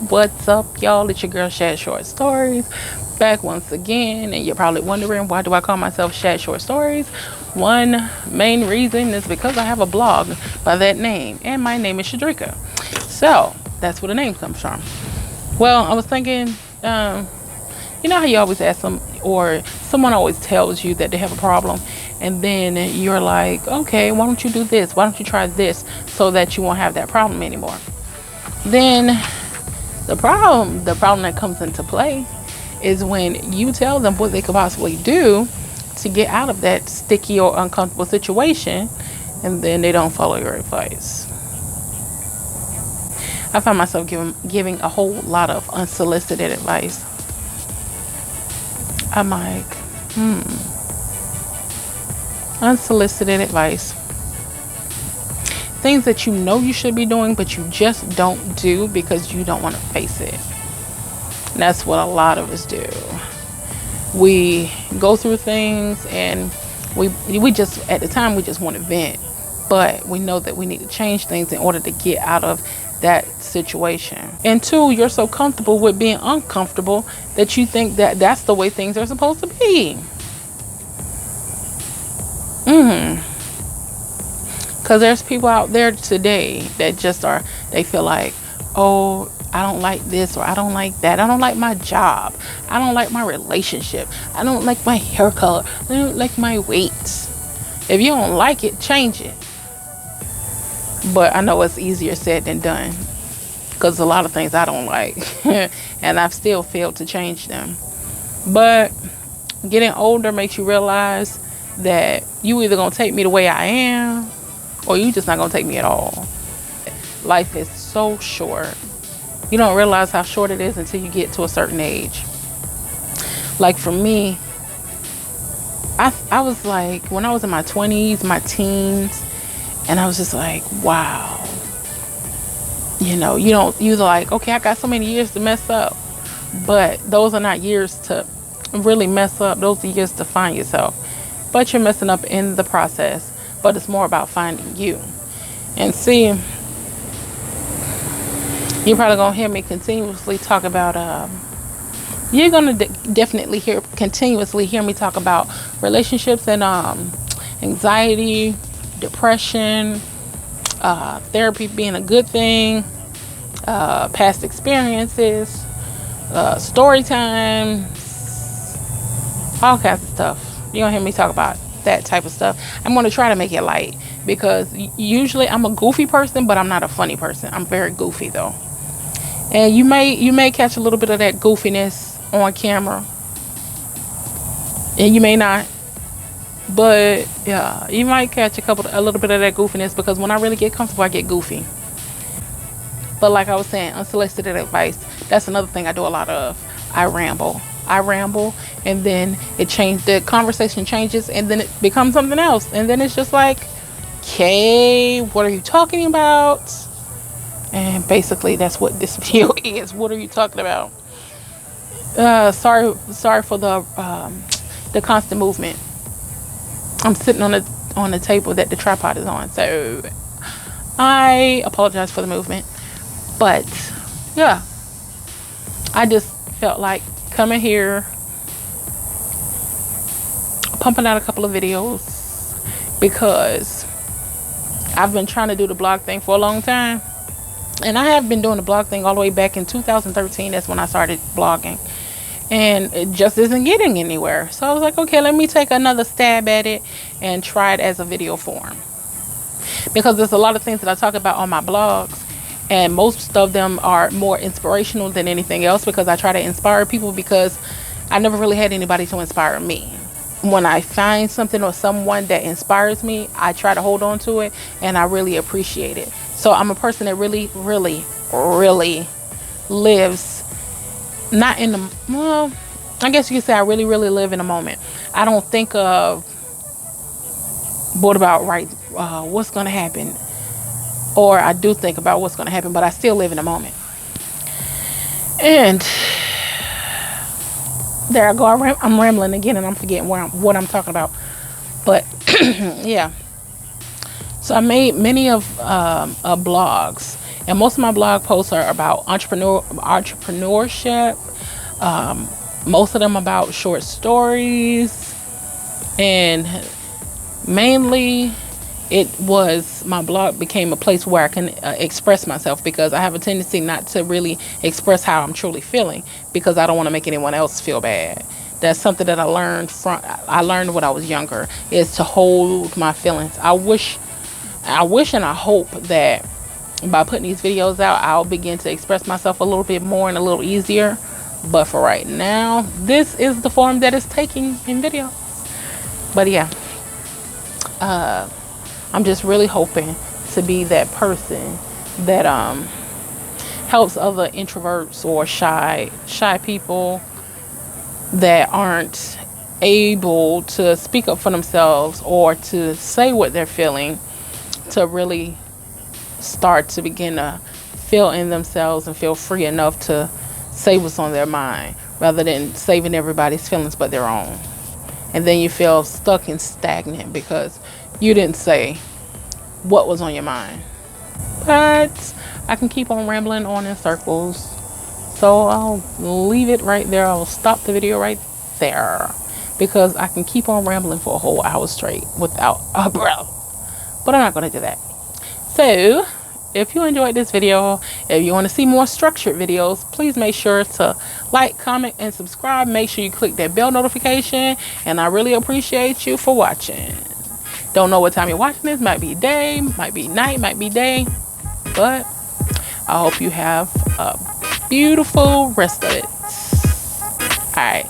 What's up, y'all? It's your girl Shad Short Stories, back once again. And you're probably wondering, why do I call myself Shad Short Stories? One main reason is because I have a blog by that name, and my name is Shadrika. So that's where the name comes from. Well, I was thinking, you know how you always ask them, or someone always tells you that they have a problem, and then you're like, okay, why don't you do this? Why don't you try this so that you won't have that problem anymore? Then the problem that comes into play is when you tell them what they could possibly do to get out of that sticky or uncomfortable situation, and then they don't follow your advice. I find myself giving a whole lot of unsolicited advice. I'm like, unsolicited advice. Things that you know you should be doing, but you just don't do because you don't want to face it. And that's what a lot of us do. We go through things and we just, at the time, we just want to vent. But we know that we need to change things in order to get out of that situation. And two, you're so comfortable with being uncomfortable that you think that that's the way things are supposed to be. Because there's people out there today that just are, they feel like, oh, I don't like this or I don't like that. I don't like my job. I don't like my relationship. I don't like my hair color. I don't like my weight. If you don't like it, change it. But I know it's easier said than done, because a lot of things I don't like and I've still failed to change them. But getting older makes you realize that you either gonna take me the way I am, or you just not gonna take me at all. Life is so short. You don't realize how short it is until you get to a certain age. Like for me, I was like, when I was in my 20s, my teens, and I was just like, wow. You're like, okay, I got so many years to mess up. But those are not years to really mess up. Those are years to find yourself. But you're messing up in the process. But it's more about finding you. And see, you're probably going to hear me continuously talk about, you're going to definitely continuously hear me talk about relationships and anxiety, depression, therapy being a good thing, past experiences, story time, all kinds of stuff. You're going to hear me talk about that type of stuff. I'm going to try to make it light, because usually I'm a goofy person, but I'm not a funny person. I'm very goofy though. And you may catch a little bit of that goofiness on camera, and you may not. But yeah, you might catch a little bit of that goofiness, because when I really get comfortable, I get goofy. But like I was saying, unsolicited advice, that's another thing I do a lot of. I ramble, and then the conversation changes, and then it becomes something else, and then it's just like, okay, what are you talking about? And basically that's what this video is. What are you talking about? Sorry for the constant movement. I'm sitting on the table that the tripod is on, so I apologize for the movement. But yeah, I just felt like coming here, pumping out a couple of videos, because I've been trying to do the blog thing for a long time. And I have been doing the blog thing all the way back in 2013. That's when I started blogging. And it just isn't getting anywhere. So I was like, okay, let me take another stab at it and try it as a video form. Because there's a lot of things that I talk about on my blogs, and most of them are more inspirational than anything else, because I try to inspire people, because I never really had anybody to inspire me. When I find something or someone that inspires me, I try to hold on to it, and I really appreciate it. So I'm a person that really, really, really lives not in the, well, I guess you could say I really, really live in the moment. I don't think of what about what's going to happen, or I do think about what's going to happen, but I still live in the moment. And there I go. I'm rambling again, and I'm forgetting what I'm talking about. But yeah. So I made many of blogs, And most of my blog posts are about entrepreneurship. Most of them about short stories, and mainly my blog became a place where I can express myself, because I have a tendency not to really express how I'm truly feeling, because I don't want to make anyone else feel bad. That's something that I learned when I was younger, is to hold my feelings. I wish and I hope that by putting these videos out, I'll begin to express myself a little bit more and a little easier. But for right now, this is the form that it's taking in video. But yeah, I'm just really hoping to be that person that helps other introverts or shy people that aren't able to speak up for themselves or to say what they're feeling, to really start to begin to feel in themselves and feel free enough to say what's on their mind, rather than saving everybody's feelings but their own. And then you feel stuck and stagnant because you didn't say what was on your mind. But I can keep on rambling on in circles, so I'll leave it right there. I'll stop the video right there, because I can keep on rambling for a whole hour straight without a breath. But I'm not going to do that. So if you enjoyed this video, if you want to see more structured videos, please make sure to like, comment, and subscribe. Make sure you click that bell notification, and I really appreciate you for watching. Don't know what time you're watching this. Might be day, might be night, might be day, but I hope you have a beautiful rest of it. All right.